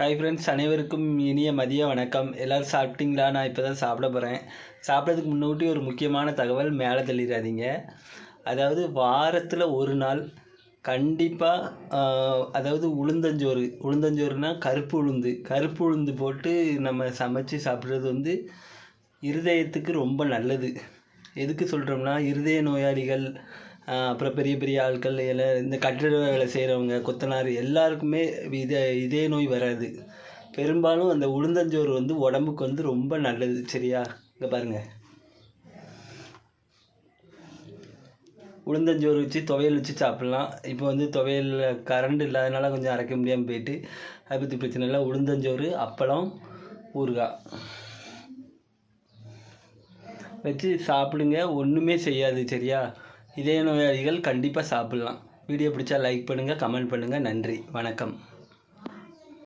Hi friends, அனைவருக்கும் இனிய மதிய வணக்கம். எல்லோரும் சாப்பிட்டீங்களா? நான் இப்போ தான் சாப்பிட போகிறேன். சாப்பிட்றதுக்கு முன்னாடி ஒரு முக்கியமான தகவல் மேலே தள்ளிடாதீங்க. அதாவது வாரத்தில் ஒரு நாள் கண்டிப்பாக அதாவது உளுந்தஞ்சோறுனா கருப்பு உளுந்து போட்டு நம்ம சமைச்சு சாப்பிட்றது இருதயத்துக்கு ரொம்ப நல்லது. எதுக்கு சொல்கிறோம்னா, இருதய நோயாளிகள், அப்புறம் பெரிய பெரிய ஆட்கள், எல்லாம் இந்த கட்டிட வேலை செய்கிறவங்க, கொத்தனார் எல்லாருக்குமே இதய நோய் வராது. பெரும்பாலும் அந்த உளுந்தஞ்சோறு உடம்புக்கு ரொம்ப நல்லது. சரியா? இங்கே பாருங்கள், உளுந்தஞ்சோறு வச்சு துவையல் வச்சு சாப்பிட்லாம். இப்போ துவையல் கரண்ட் இல்லாதனால கொஞ்சம் அரைக்க முடியாமல் போயிட்டு, அதை பற்றி பிரச்சனை இல்லை. உளுந்தஞ்சோறு, அப்பளம், ஊறுகாய் வச்சு சாப்பிடுங்க. ஒன்றுமே செய்யாது. சரியா? இதய நோயாளிகள் கண்டிப்பாக சாப்பிட்லாம். வீடியோ பிடிச்சா லைக் பண்ணுங்கள், கமெண்ட் பண்ணுங்கள். நன்றி, வணக்கம்.